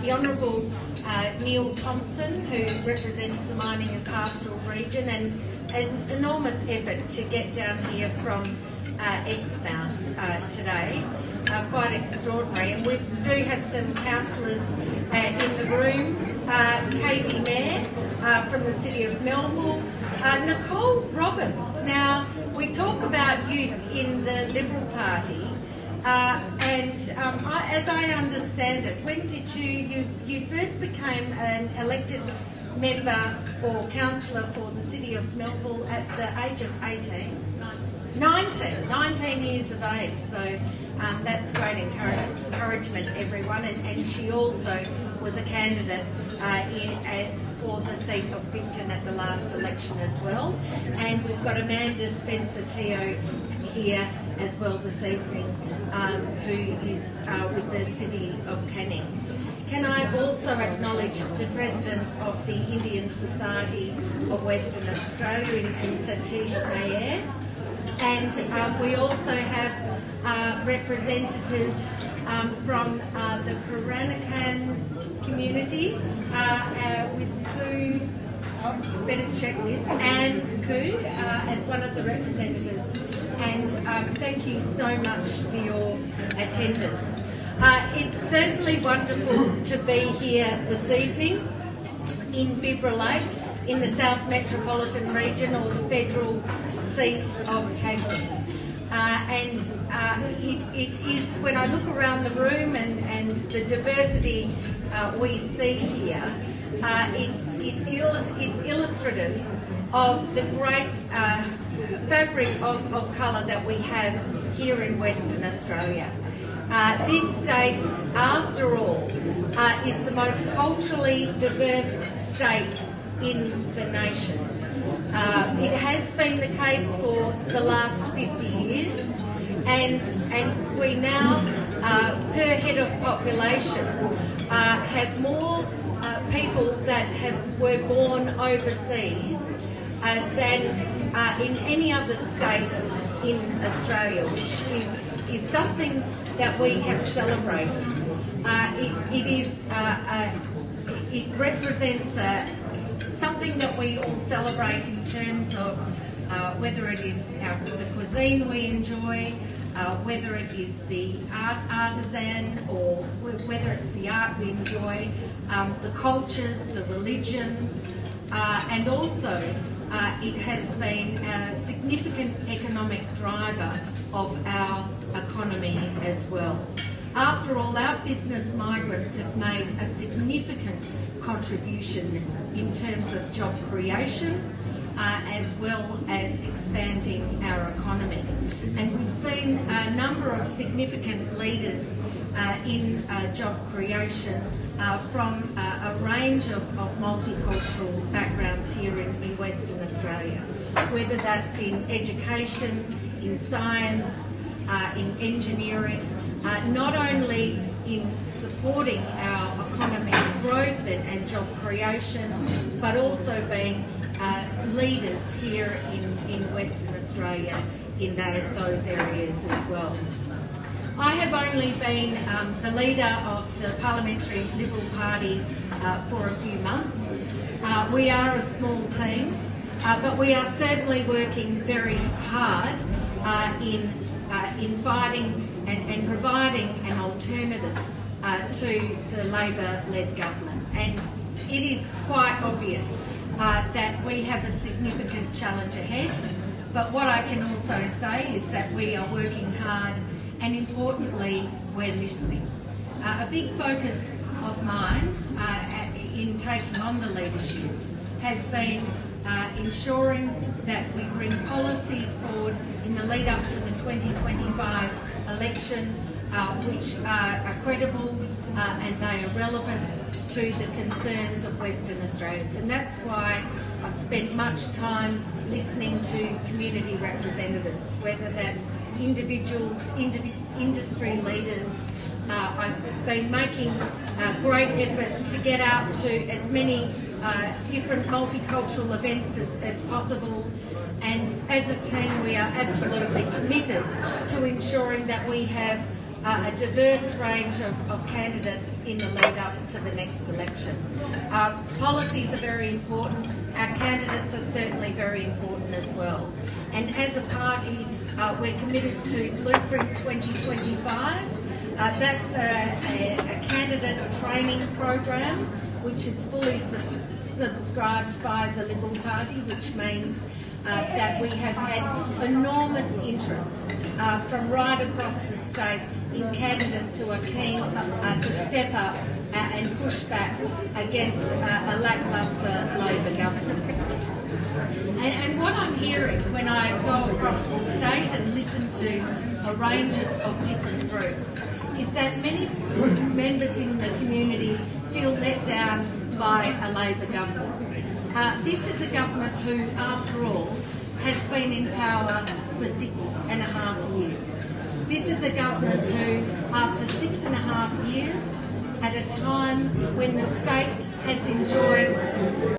the Honourable Neil Thompson, who represents the mining and pastoral region, and an enormous effort to get down here from Exmouth today. Quite extraordinary. And we do have some councillors in the room. Katie Mayer from the City of Melbourne, Nicole Robbins. Now, we talk about youth in the Liberal Party, as I understand it, when did you first became an elected member or councillor for the City of Melbourne at the age of 18? 19 years of age, so that's great encouragement, everyone. And she also was a candidate for the seat of Bigton at the last election as well. And we've got Amanda Spencer-Teo here as well this evening, who is with the City of Canning. Can I also acknowledge the President of the Indian Society of Western Australia in Satish Nair? And we also have representatives from the Peranakan community with Sue, better check this, Anne Koo as one of the representatives. And thank you so much for your attendance. It's certainly wonderful to be here this evening in Bibra Lake, in the South Metropolitan Region, or the federal seat of Tagline. It is, when I look around the room and the diversity we see here, it's illustrative of the great fabric of colour that we have here in Western Australia. This state, after all, is the most culturally diverse state in the nation. It has been the case for the last 50 years, and we now, per head of population, have more people that were born overseas than in any other state in Australia, which is something that we have celebrated. It represents something that we all celebrate in terms of whether it is the cuisine we enjoy, whether it is the artisan, or whether it's the art we enjoy, the cultures, the religion, and also it has been a significant economic driver of our economy as well. After all, our business migrants have made a significant contribution in terms of job creation, as well as expanding our economy. And we've seen a number of significant leaders in job creation from a range of multicultural backgrounds here in Western Australia, whether that's in education, in science, in engineering, not only in supporting our economy's growth and job creation, but also being leaders here in Western Australia in those areas as well. I have only been the leader of the Parliamentary Liberal Party for a few months. We are a small team, but we are certainly working very hard in fighting and providing an alternative to the Labor-led government. And it is quite obvious that we have a significant challenge ahead. But what I can also say is that we are working hard, and importantly, we're listening. A big focus of mine in taking on the leadership has been ensuring that we bring policies forward in the lead up to the 2025 election which are credible and they are relevant to the concerns of Western Australians. And that's why I've spent much time listening to community representatives, whether that's individuals, industry leaders. I've been making great efforts to get out to as many different multicultural events as possible, and as a team we are absolutely committed to ensuring that we have a diverse range of candidates in the lead up to the next election. Policies are very important. Our candidates are certainly very important as well. And as a party, we're committed to Blueprint 2025. That's a candidate training program which is fully subscribed by the Liberal Party, which means that we have had enormous interest from right across the state in candidates who are keen to step up and push back against a lacklustre Labor government. And what I'm hearing when I go across the state and listen to a range of different groups is that many members in the community feel let down by a Labor government. This is a government who, after all, has been in power for 6.5 years. This is a government who, after 6.5 years, at a time when the state has enjoyed